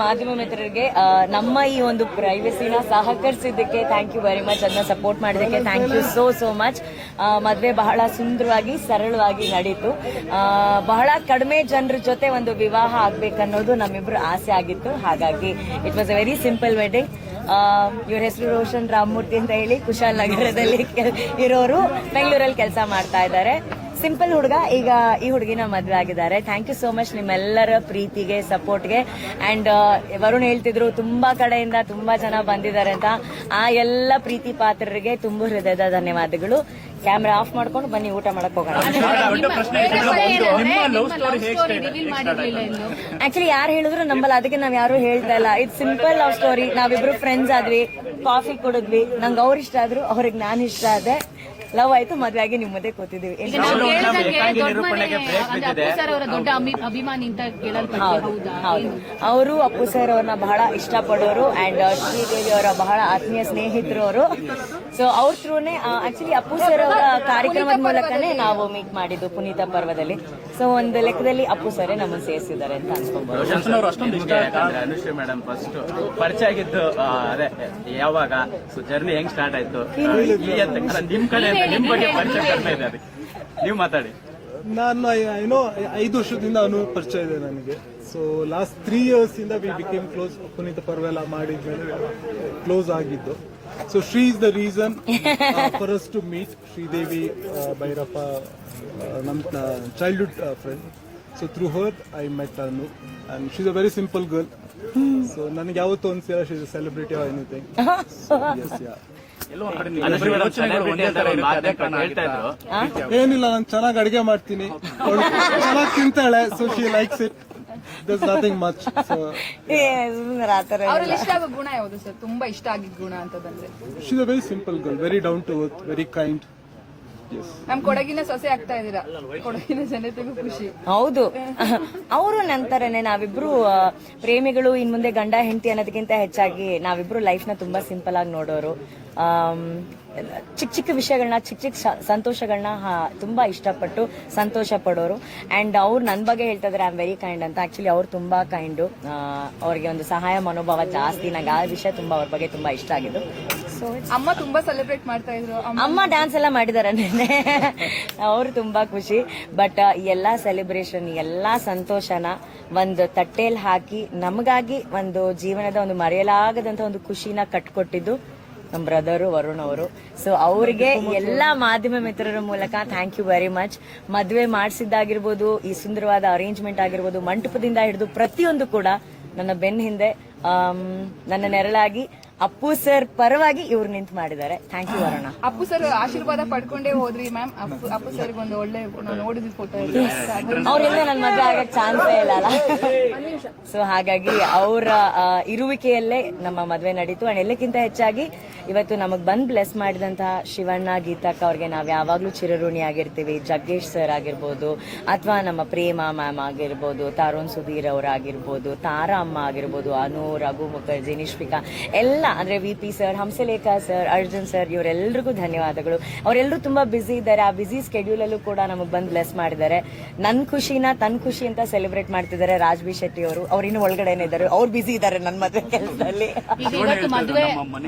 ಮಾಧ್ಯಮ ಮಿತ್ರರಿಗೆ ನಮ್ಮ ಈ ಒಂದು ಪ್ರೈವಸಿನ ಸಹಕರಿಸಿದ್ದಕ್ಕೆ ಥ್ಯಾಂಕ್ ಯು ವೆರಿ ಮಚ್. ಅದನ್ನ ಸಪೋರ್ಟ್ ಮಾಡಿದ್ದಕ್ಕೆ ಥ್ಯಾಂಕ್ ಯು ಸೋ ಮಚ್. ಮದುವೆ ಬಹಳ ಸುಂದರವಾಗಿ ಸರಳವಾಗಿ ನಡೀತು. ಬಹಳ ಕಡಿಮೆ ಜನರ ಜೊತೆ ಒಂದು ವಿವಾಹ ಆಗ್ಬೇಕನ್ನೋದು ನಮ್ಮಿಬ್ರು ಆಸೆ ಆಗಿತ್ತು. ಹಾಗಾಗಿ it was a very simple wedding. ಇವ್ರ ಹೆಸರು ರೋಷನ್ ರಾಮಮೂರ್ತಿ ಅಂತ ಹೇಳಿ ಕುಶಾಲ್ ನಗರದಲ್ಲಿ ಇರೋರು, ಬೆಂಗಳೂರಲ್ಲಿ ಕೆಲಸ ಮಾಡ್ತಾ ಇದ್ದಾರೆ. ಸಿಂಪಲ್ ಹುಡುಗ. ಈಗ ಈ ಹುಡುಗಿನ ಮದುವೆ ಆಗಿದ್ದಾರೆ. ಥ್ಯಾಂಕ್ ಯು ಸೋ ಮಚ್ ನಿಮ್ಮೆಲ್ಲರ ಪ್ರೀತಿಗೆ, ಸಪೋರ್ಟ್ಗೆ. ಅಂಡ್ ವರುಣ್ ಹೇಳ್ತಿದ್ರು ತುಂಬಾ ಕಡೆಯಿಂದ ತುಂಬಾ ಜನ ಬಂದಿದ್ದಾರೆ ಅಂತ. ಆ ಎಲ್ಲ ಪ್ರೀತಿ ಪಾತ್ರರಿಗೆ ತುಂಬಾ ಹೃದಯದ ಧನ್ಯವಾದಗಳು. ಕ್ಯಾಮ್ರಾ ಆಫ್ ಮಾಡ್ಕೊಂಡು ಬನ್ನಿ ಊಟ ಮಾಡಕ್ ಹೋಗೋಣ. ಆಕ್ಚುಲಿ ಯಾರು ಹೇಳಿದ್ರು ನಂಬಲ್ಲ, ಅದಕ್ಕೆ ನಾವ್ ಯಾರು ಹೇಳ್ತಾ ಇಲ್ಲ. It's simple love story. ನಾವಿಬ್ರು ಫ್ರೆಂಡ್ಸ್ ಆದ್ವಿ, ಕಾಫಿ ಕುಡಿದ್ವಿ, ನಂಗೆ ಅವ್ರ ಇಷ್ಟ ಆದ್ರು, ಅವ್ರಿಗೆ ನಾನು ಇಷ್ಟ ಆದೆ, ಲವ್ ಆಯ್ತು, ಮದ್ವೆ ಆಗಿ ನಿಮ್ ಮುಂದೆ ಕೂತಿದೀವಿ. ದೊಡ್ಡ ಅಭಿಮಾನಿ ಅಂತ ಅವರು ಅಪ್ಪು ಸರ್ ಅವ್ರನ್ನ ಬಹಳ ಇಷ್ಟಪಡೋರು ಅಂಡ್ ಶ್ರೀದೇವಿ ಅವರ ಬಹಳ ಆತ್ಮೀಯ ಸ್ನೇಹಿತರು ಅವರು. ಸೊ ಅವ್ರ ಥ್ರೂನೇ ಆಕ್ಚುಲಿ ಅಪ್ಪು ಸರ್ ಅವರ ಕಾರ್ಯಕ್ರಮದ ಮೂಲಕನೇ ನಾವು ಮೀಟ್ ಮಾಡಿದ್ದು ಪುನೀತ ಪರ್ವದಲ್ಲಿ. ಸೊ ಒಂದು ಲೆಕ್ಕದಲ್ಲಿ ಅಪ್ಪು ಸರೇ ನಮ್ಮನ್ನು ಸೇರಿಸಿದ್ದಾರೆ ಅಂತ ಅನ್ಸ್ಕೊಬಹುದು. ಅನುಶ್ರೀ ಮೇಡಮ್ ಫಸ್ಟ್ ಪರಿಚಯ ಆಗಿದ್ದು ಅದೇ ಯಾವಾಗ ಜರ್ನಿ ಹೆಂಗ್ ಸ್ಟಾರ್ಟ್ ಆಯ್ತು ನಿಮ್ ಕಡೆ ನಿಮ್ ಬಗ್ಗೆ ಪರಿಚಯ ಕಡಿಮೆ ಇದೆ, ಅದಕ್ಕೆ ನೀವು ಮಾತಾಡಿ. ನಾನು ಏನೋ 5 ವರ್ಷದಿಂದ ಅವನು ಪರಿಚಯ ಇದೆ ನನಗೆ. ಸೊ ಲಾಸ್ಟ್ 3 years ಇಂದ we became close. Puneeth Parva ಎಲ್ಲ ಮಾಡಿದ್ಮೇಲೆ ಕ್ಲೋಸ್ ಆಗಿದ್ದು. So Shri is the reason for us to meet. Sridevi Bhairappa ನಮ್ಮ childhood friend. So through her I met Anu and she is a very simple girl. So ನನಗೆ ಯಾವತ್ತೂ ಅನ್ಸಿಲ್ಲ she is a celebrity or anything. ಏನಿಲ್ಲ, ನಾನು ಚೆನ್ನಾಗಿ ಅಡಿಗೆ ಮಾಡ್ತೀನಿ, ಚೆನ್ನಾಗಿ ತಿಂತಾಳೆ. So she likes it. There's nothing much. So ಅವರಲ್ಲಿ ಇಷ್ಟ ಆಗೋ ಗುಣ ಯಾವುದು ಸರ್? ತುಂಬಾ ಇಷ್ಟ ಆಗಿದ್ದ ಗುಣ ಅಂತ ಬಂದ್ರೆ she is a very simple girl, very down to earth, very kind. ನಮ್ ಕೊಡಗಿನ ಸೊಸೆ ಆಗ್ತಾ ಇದೀರಾ, ಕೊಡಗಿನ ಜನತೆಗೂ ಖುಷಿ. ಹೌದು, ಅವರು ನಂತರನೇ ನಾವಿಬ್ರು ಪ್ರೇಮಿಗಳು. ಇನ್ ಮುಂದೆ ಗಂಡ ಹೆಂಡತಿ ಅನ್ನೋದಕ್ಕಿಂತ ಹೆಚ್ಚಾಗಿ ನಾವಿಬ್ರು ಲೈಫ್ ನ ತುಂಬಾ ಸಿಂಪಲ್ ಆಗಿ ನೋಡೋರು. ಚಿಕ್ಕ ಚಿಕ್ಕ ವಿಷಯಗಳನ್ನ, ಚಿಕ್ಕ ಚಿಕ್ಕ ಸಂತೋಷಗಳನ್ನ ತುಂಬಾ ಇಷ್ಟಪಟ್ಟು ಸಂತೋಷ ಪಡೋರು. ಅಂಡ್ ಅವ್ರು ನನ್ನ ಬಗ್ಗೆ ಹೇಳ್ತಾ ಇದಾರೆ ಐ ಆಮ್ ವೆರಿ ಕೈಂಡ್ ಅಂತ. ಆಕ್ಚುಲಿ ಅವ್ರು ತುಂಬಾ ಕೈಂಡು. ಅವ್ರಿಗೆ ಒಂದು ಸಹಾಯ ಮನೋಭಾವ ಜಾಸ್ತಿ. ನಂಗೆ ಆ ವಿಷಯ ತುಂಬಾ ಅವ್ರ ಬಗ್ಗೆ ತುಂಬಾ ಇಷ್ಟ ಆಗಿದ್ದು. ಸೊ ಅಮ್ಮ ತುಂಬಾ ಸೆಲೆಬ್ರೇಟ್ ಮಾಡ್ತಾ ಇದ್ರು. ಅಮ್ಮ ಡ್ಯಾನ್ಸ್ ಎಲ್ಲ ಮಾಡಿದಾರೆ ನಿನ್ನೆ. ಅವ್ರು ತುಂಬಾ ಖುಷಿ. ಬಟ್ ಎಲ್ಲಾ ಸೆಲೆಬ್ರೇಷನ್, ಎಲ್ಲಾ ಸಂತೋಷನ ಒಂದು ತಟ್ಟೆಯಲ್ಲಿ ಹಾಕಿ ನಮಗಾಗಿ ಒಂದು ಜೀವನದ ಒಂದು ಮರೆಯಲಾಗದಂತ ಒಂದು ಖುಷಿನ ಕಟ್ಕೊಟ್ಟಿದ್ದು ನಮ್ಮ ಬ್ರದರು ವರುಣ್ ಅವರು. ಸೊ ಅವ್ರಿಗೆ ಎಲ್ಲಾ ಮಾಧ್ಯಮ ಮಿತ್ರರ ಮೂಲಕ ಥ್ಯಾಂಕ್ ಯು ವೆರಿ ಮಚ್. ಮದುವೆ ಮಾಡಿಸಿದ್ದಾಗಿರ್ಬೋದು, ಈ ಸುಂದರವಾದ ಅರೇಂಜ್ಮೆಂಟ್ ಆಗಿರ್ಬೋದು, ಮಂಟಪದಿಂದ ಹಿಡಿದು ಪ್ರತಿಯೊಂದು ಕೂಡ ನನ್ನ ಬೆನ್ನ ಹಿಂದೆ ನನ್ನ ನೆರಳಾಗಿ ಅಪ್ಪು ಸರ್ ಪರವಾಗಿ ಇವ್ರು ನಿಂತು ಮಾಡಿದ್ದಾರೆ. Thank you Varuna. Appu sir ಆಶೀರ್ವಾದ ಪಡ್ಕೊಂಡೇ ಹೋದ್ರಿ ಮ್ಯಾಮ್. ಅಪ್ಪು ಸರ್ ಒಂದು ಒಳ್ಳೆ ನೋಡಿದ್ವಿ ಫೋಟೋ. ಅವ್ರಿಂದ ನನ್ನ ಮದುವೆ ಆಗಕ್ ಚಾನ್ಸೇ ಇಲ್ಲ ಅಲ್ಲ. ಸೊ ಹಾಗಾಗಿ ಅವರ ಇರುವಿಕೆಯಲ್ಲೇ ನಮ್ಮ ಮದುವೆ ನಡೀತು. ಅಂಡ್ ಎಲ್ಲಕ್ಕಿಂತ ಹೆಚ್ಚಾಗಿ ಇವತ್ತು ನಮಗ್ ಬಂದ್ ಬ್ಲೆಸ್ ಮಾಡಿದಂತಹ ಶಿವಣ್ಣ, ಗೀತಕ್ಕ ಅವ್ರಿಗೆ ನಾವ್ ಯಾವಾಗ್ಲೂ ಚಿರಋಣಿ ಆಗಿರ್ತೀವಿ. ಜಗ್ಗೇಶ್ ಸರ್ ಆಗಿರ್ಬೋದು, ಅಥವಾ ನಮ್ಮ ಪ್ರೇಮ ಮ್ಯಾಮ್ ಆಗಿರ್ಬೋದು, ತರುಣ್ ಸುಧೀರ್ ಅವರಾಗಿರ್ಬೋದು, ತಾರಾ ಅಮ್ಮ ಆಗಿರ್ಬೋದು, ಅನು, ರಘು ಮುಖರ್ಜಿ, ನಿಶ್ವಿಕಾ, ಎಲ್ಲ ಅಂದ್ರೆ VP sir, Hamsalekha sir, Arjun sir, ಇವರೆಲ್ಲರಿಗೂ ಧನ್ಯವಾದಗಳು. ಅವರೆಲ್ಲರೂ ತುಂಬಾ ಬಿಸಿ ಇದ್ದಾರೆ. ಆ ಬಿಸಿ ಸ್ಕೆಡ್ಯೂಲ್ ಅಲ್ಲೂ ಕೂಡ ನಮಗ್ ಬಂದ್ ಬ್ಲೆಸ್ ಮಾಡಿದ್ದಾರೆ. ನನ್ ಖುಷಿನ ತನ್ ಖುಷಿ ಅಂತ ಸೆಲೆಬ್ರೇಟ್ ಮಾಡ್ತಿದ್ದಾರೆ ರಾಜ್ ಬಿ ಶೆಟ್ಟಿ ಅವರು. ಅವ್ರು ಇನ್ನು ಒಳಗಡೆನೆ ಇದ್ದಾರೆ, ಅವ್ರು ಬಿಸಿ ಇದ್ದಾರೆ ನನ್ನ ಮದುವೆ ಕೆಲಸದಲ್ಲಿ.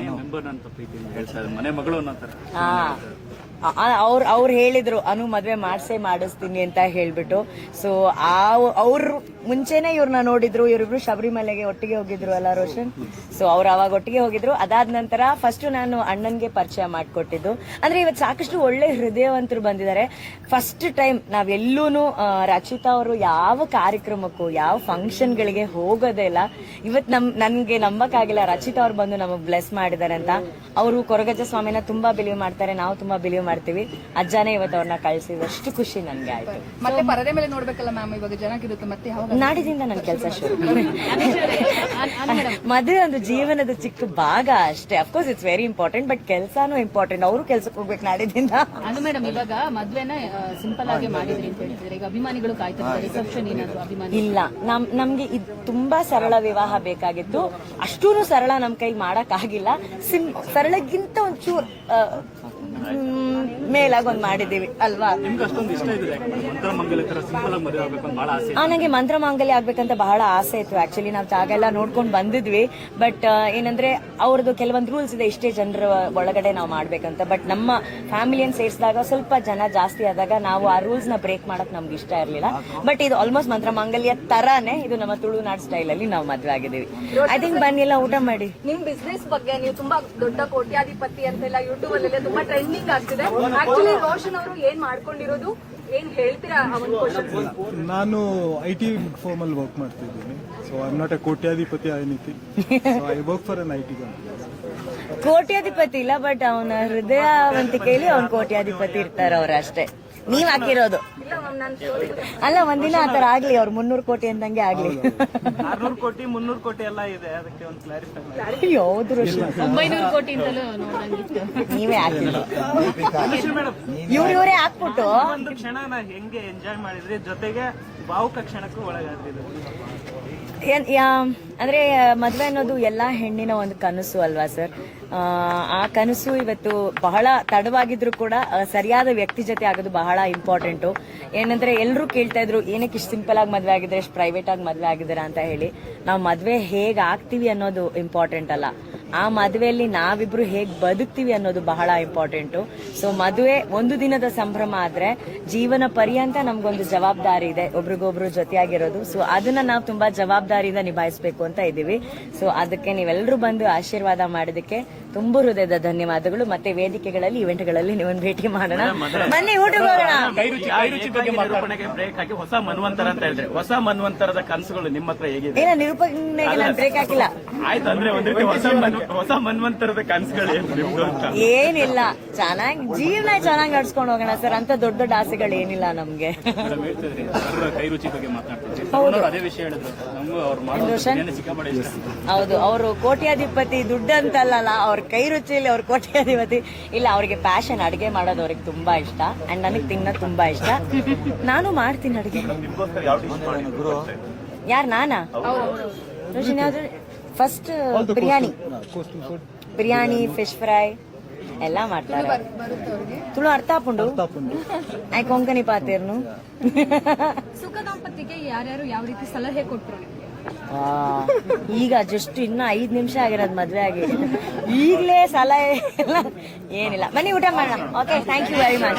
ಮನೆ ಮಗಳು ಅವ್ರು ಹೇಳಿದ್ರು ಅನು ಮದ್ವೆ ಮಾಡಿಸ್ತೀನಿ ಅಂತ ಹೇಳ್ಬಿಟ್ಟು. ಸೊ ಅವ್ರು ಮುಂಚೆನೆ ಇವ್ರನ್ನ ನೋಡಿದ್ರು. ಇವರಿಬ್ರು ಶಬರಿಮಲೆಗೆ ಒಟ್ಟಿಗೆ ಹೋಗಿದ್ರು ಅಲ್ಲ ರೋಷನ್? ಸೊ ಅವ್ರು ಅವಾಗ ಒಟ್ಟಿಗೆ ಹೋಗಿದ್ರು. ಅದಾದ ನಂತರ ಫಸ್ಟ್ ನಾನು ಅಣ್ಣನ್ಗೆ ಪರಿಚಯ ಮಾಡ್ಕೊಟ್ಟಿದ್ದು. ಅಂದ್ರೆ ಇವತ್ತು ಸಾಕಷ್ಟು ಒಳ್ಳೆ ಹೃದಯವಂತರು ಬಂದಿದ್ದಾರೆ. ಫಸ್ಟ್ ಟೈಮ್ ನಾವೆಲ್ಲೂನು ರಚಿತಾ ಅವರು ಯಾವ ಕಾರ್ಯಕ್ರಮಕ್ಕೂ, ಯಾವ ಫಂಕ್ಷನ್ ಗಳಿಗೆ ಹೋಗೋದೇ ಇಲ್ಲ. ಇವತ್ತು ನನ್ಗೆ ನಂಬಕ್ಕಾಗಿಲ್ಲ ರಚಿತಾ ಅವ್ರು ಬಂದು ನಮಗ್ ಬ್ಲೆಸ್ ಮಾಡಿದ್ದಾರೆ ಅಂತ. ಅವರು ಕೊರಗಜ್ಜ ಸ್ವಾಮಿನ ತುಂಬಾ ಬಿಲೀವ್ ಮಾಡ್ತಾರೆ, ನಾವು ತುಂಬಾ ಬಿಲೀವ್ ಮಾಡ್ತೀವಿ. ಅಜ್ಜಾನೇ ಇವತ್ತು ಅವ್ರನ್ನ ಕಳ್ಸಿದಷ್ಟು ಖುಷಿ ನನ್ಗೆ ಆಯ್ತು. ಮತ್ತೆ ಪರದೆ ಮೇಲೆ ನೋಡ್ಬೇಕಲ್ಲ ಮ್ಯಾಮ್, ಇವಾಗ ಜನಕ್ಕಿರುತ್ತೆ. ಮತ್ತೆ ನಾಡಿದಿಂದ ನನ್ನ ಕೆಲಸ ಶುರು. ಮದುವೆ ಒಂದು ಜೀವನದ ಚಿಕ್ಕ ಭಾಗ ಅಷ್ಟೇ. Of course it's very important, but ಕೆಲಸನೂ ಇಂಪಾರ್ಟೆಂಟ್. ಅವರು ಕೆಲ್ಸಕ್ಕೆ ಹೋಗ್ಬೇಕು ನಾಡಿದಿಂದ. ಅನು ಮೇಡಮ್, ಇವಾಗ ಮದ್ವೆನ ಸಿಂಪಲ್ ಆಗಿ ಮಾಡಿದ್ರಿ ಅಂತ ಹೇಳಿದ್ರೆ ಈಗ ಅಭಿಮಾನಿಗಳು ಕಾಯ್ತಾರೆ. ರಿಸೆಪ್ಷನ್ ಏನಾದ್ರು ಅಭಿಮಾನಿ ಇಲ್ಲ, ನಮ್ಗೆ ಇದು ತುಂಬಾ ಸರಳ ವಿವಾಹ ಬೇಕಾಗಿತ್ತು. ಅಷ್ಟೂನು ಸರಳ ನಮ್ ಕೈಲಿ ಮಾಡಕ್ ಆಗಿಲ್ಲ. ಸರಳಕ್ಕಿಂತ ಒಂಚೂರು ಮೇಲಾಗಿ ಒಂದ್ ಮಾಡಿದೀವಿ ಅಲ್ವಾ. ನಿಮ್ಗೆ ಅಷ್ಟೊಂದು ಇಷ್ಟ ಇದೆ ಮಂತ್ರ ಮಂಗಲ ತರ ಸಿಂಪಲ್ ಆಗಿ ಮದುವೆ ಆಗ್ಬೇಕು ಅಂತ ಬಹಳ ಆಸೆ. ನಂಗೆ ಮಂತ್ರ ಮಾಂಗಲ್ಯ ಆಗ್ಬೇಕಂತ ಬಹಳ ಆಸೆ ಇತ್ತು. ಆಕ್ಚುಲಿ ನಾವು ಜಾಗ ಎಲ್ಲ ನೋಡ್ಕೊಂಡು ಬಂದಿದ್ವಿ. ಬಟ್ ಏನಂದ್ರೆ ಅವ್ರದ್ದು ಕೆಲವೊಂದು ರೂಲ್ಸ್ ಇದೆ, ಇಷ್ಟೇ ಜನರ ಒಳಗಡೆ ನಾವು ಮಾಡ್ಬೇಕಂತ. ಬಟ್ ನಮ್ಮ ಫ್ಯಾಮಿಲಿಯನ್ನು ಸೇರಿಸಿದಾಗ ಸ್ವಲ್ಪ ಜನ ಜಾಸ್ತಿ ಆದಾಗ ನಾವು ಆ ರೂಲ್ಸ್ ನ ಬ್ರೇಕ್ ಮಾಡಕ್ ನಮ್ಗೆ ಇಷ್ಟ ಇರ್ಲಿಲ್ಲ. ಬಟ್ ಇದು ಆಲ್ಮೋಸ್ಟ್ ಮಂತ್ರ ಮಾಂಗಲ್ಯ ತರಾನೇ ಇದು ನಮ್ಮ ತುಳುನಾಡು ಸ್ಟೈಲ್ ಅಲ್ಲಿ ನಾವು ಮದ್ವೆ ಆಗಿದ್ದೀವಿ. ಐ ಥಿಂಕ್ ಬನ್ನಿ ಎಲ್ಲ ಊಟ ಮಾಡಿ. ನಿಮ್ ಬಿಸ್ನೆಸ್ ಬಗ್ಗೆ ನೀವು ತುಂಬಾ ದೊಡ್ಡ ಕೋಟ್ಯಾಧಿಪತಿ ಅಂತೆಲ್ಲ ಯೂಟ್ಯೂಬ್ ಅಲ್ಲೆಲ್ಲ ತುಂಬಾ ಟ್ರೆಂಡಿಂಗ್ ಆಗ್ತಿದೆ. ಆಕ್ಚುಲಿ ರೋಷನ್ ಅವರು ಏನ್ ಮಾಡ್ಕೊಂಡಿರೋದು, ಏನ್ ಹೇಳ್ತೀರಾ ಆ ಒಂದು ಕ್ವಶನ್? ನಾನು IT ಫರ್ಮ್ ಅಲ್ಲಿ ವರ್ಕ್ ಮಾಡ್ತಿದ್ದೀನಿ. So I am not a ಕೋಟ್ಯಾಧಿಪತಿ anything. So I work for an IT company. ಕೋಟ್ಯಾಧಿಪತಿ ಇಲ್ಲ, ಬಟ್ ಅವನ ಹೃದಯವಂತಿಕೆಯಲ್ಲಿ ಅವ್ನ ಕೋಟ್ಯಾಧಿಪತಿ ಇರ್ತಾರೆ ಅವ್ರು ಅಷ್ಟೇ. ನೀವ್ ಹಾಕಿರೋದು ಅಲ್ಲ, ಒಂದಿನ ಆತರ ಆಗ್ಲಿ, ಅವ್ರು 300 ಕೋಟಿ ಅಂದಂಗೆ ಆಗ್ಲಿ. 600 ಕೋಟಿ 300 ಕೋಟಿ ಎಲ್ಲ ಇದೆ, ಅದಕ್ಕೆ ಒಂದು ಕ್ಲಾರಿಫೈ. ಹೌದು, 900 ಕೋಟಿ ಅಂತಲೂ ನೋಡಂಗಿತ್ತು. ನೀವೇ ಹಾಕಿಲ್ಲ, ಮೇಡಮ್ ಇವರೇ ಹಾಕ್ಬಿಟ್ಟು. ಒಂದು ಕ್ಷಣನ ಹೆಂಗೆ ಎಂಜಾಯ್ ಮಾಡಿದ್ರಿ, ಜೊತೆಗೆ ಭಾವುಕ ಕ್ಷಣಕ್ಕೂ ಒಳಗಾಗ್ತಿದ್ರು. ಅಂದ್ರೆ ಮದ್ವೆ ಅನ್ನೋದು ಎಲ್ಲಾ ಹೆಣ್ಣಿನ ಒಂದು ಕನಸು ಅಲ್ವಾ ಸರ್. ಆ ಕನಸು ಇವತ್ತು ಬಹಳ ತಡವಾಗಿದ್ರು ಕೂಡ ಸರಿಯಾದ ವ್ಯಕ್ತಿ ಜೊತೆ ಆಗೋದು ಬಹಳ ಇಂಪಾರ್ಟೆಂಟು. ಏನಂದ್ರೆ ಎಲ್ಲರೂ ಕೇಳ್ತಾ ಇದ್ರು ಏನಕ್ಕೆ ಇಷ್ಟು ಸಿಂಪಲ್ ಆಗಿ ಮದ್ವೆ ಆಗಿದ್ರೆ, ಇಷ್ಟು ಪ್ರೈವೇಟ್ ಆಗಿ ಮದ್ವೆ ಆಗಿದ್ದೀರಾ ಅಂತ ಹೇಳಿ. ನಾವು ಮದ್ವೆ ಹೇಗ್ ಆಗ್ತೀವಿ ಅನ್ನೋದು ಇಂಪಾರ್ಟೆಂಟ್ ಅಲ್ಲ, ಆ ಮದುವೆಯಲ್ಲಿ ನಾವಿಬ್ರು ಹೇಗ್ ಬದುಕ್ತೀವಿ ಅನ್ನೋದು ಬಹಳ ಇಂಪಾರ್ಟೆಂಟು. ಸೊ ಮದುವೆ ಒಂದು ದಿನದ ಸಂಭ್ರಮ ಆದ್ರೆ ಜೀವನ ಪರ್ಯಂತ ನಮ್ಗೊಂದು ಜವಾಬ್ದಾರಿ ಇದೆ, ಒಬ್ರಿಗೊಬ್ರು ಜೊತೆಯಾಗಿರೋದು. ಸೊ ಅದನ್ನ ನಾವು ತುಂಬಾ ಜವಾಬ್ದಾರಿಯಿಂದ ನಿಭಾಯಿಸಬೇಕು ಅಂತ ಇದ್ದೀವಿ. ಸೊ ಅದಕ್ಕೆ ನೀವೆಲ್ಲರೂ ಬಂದು ಆಶೀರ್ವಾದ ಮಾಡೋದಕ್ಕೆ ತುಂಬಾ ಹೃದಯದ ಧನ್ಯವಾದಗಳು. ಮತ್ತೆ ವೇದಿಕೆಗಳಲ್ಲಿ ಇವೆಂಟ್ಗಳಲ್ಲಿ ನೀವೊಂದು ಭೇಟಿ ಮಾಡೋಣ, ಬನ್ನಿ ಊಟಕ್ಕೆ ಹೋಗೋಣ. ನಿರೂಪಣೆಗೆ ಬ್ರೇಕ್ ಹಾಕಿ ಹೊಸ ಮನ್ವಂತರ ಅಂತ ಹೇಳಿದ್ರೆ, ಹೊಸ ಮನ್ವಂತರದ ಕನಸುಗಳು ನಿಮ್ಮ ಹತ್ರ ಹೇಗಿದೆ? ಏನ ನಿರೂಪಣೆಗೆ ನಾನು ಬ್ರೇಕ್ ಹಾಕಿಲ್ಲ. ಆಯ್ತು, ಅಂದ್ರೆ ಒಂದ್ ರೀತಿ ಹೊಸ ಮನ್ವಂತರದ ಕನಸುಗಳು ಏನು ನಿಮ್ದು ಅಂತ? ಏನಿಲ್ಲ, ಚೆನ್ನಾಗಿ ಜೀವನ ಚೆನ್ನಾಗಿ ನಡ್ಸ್ಕೊಂಡು ಹೋಗೋಣ ಸರ್. ಅಂತ ದೊಡ್ಡ ದೊಡ್ಡ ಆಸೆಗಳು ಏನಿಲ್ಲ ನಮ್ಗೆ. ಕೈ ರುಚಿ ಬಗ್ಗೆ ಮಾತಾಡ್ತಿದ್ರಿ, ಹೌದು. ಅದೇ ವಿಷಯ ಹೇಳಿದ್ರು. ನಮಗೂ ಅವ್ರು ಮಾಡೋ ಸಿಕ್ಕಾಪಟ್ಟೆ ಇಷ್ಟ. ಹೌದು, ಅವರು ಕೋಟ್ಯಾಧಿಪತಿ, ದುಡ್ಡು ಅಂತಲ್ಲ, ಅವ್ರ ಕೈ ರುಚಿಯಲ್ಲಿ ಅವ್ರ ಕೋಟ್ಯಾಧಿಪತಿ ಇಲ್ಲ. ಅವ್ರಿಗೆ ಪ್ಯಾಷನ್, ಅಡಿಗೆ ಮಾಡೋದು ಅವ್ರಿಗೆ ತುಂಬಾ ಇಷ್ಟ. ಅಂಡ್ ನನಗೆ ತಿನ್ನೋದು ತುಂಬಾ ಇಷ್ಟ. ನಾನು ಮಾಡ್ತೀನಿ ಅಡಿಗೆ. ಯಾರು, ನಾನಾ? ರೋಷನ್ ಯಾವ್ದು? ಫಸ್ಟ್ ಬಿರಿಯಾನಿ, ಫಿಶ್ ಫ್ರೈ ಎಲ್ಲ ಮಾಡ್ತಾರೆ. ತುಳು ಅರ್ಥ ಹಾಕೊಂಡು ಐ ಕೊಂಕಣಿ ಪಾತೀರ್ನು. ಸುಖ ದಾಂಪತ್ಯಕ್ಕೆ ಯಾರ್ಯಾರು ಯಾವ ರೀತಿ ಸಲಹೆ ಕೊಟ್ರು? ಈಗ ಜಸ್ಟ್ ಇನ್ನ 5 ನಿಮಿಷ ಆಗಿರೋದು ಮದ್ವೆ ಆಗಿ, ಈಗಲೇ ಸಲಹೆ ಏನಿಲ್ಲ. ಬನ್ನಿ ಊಟ ಮಾಡೋಣ. Okay, thank you very much.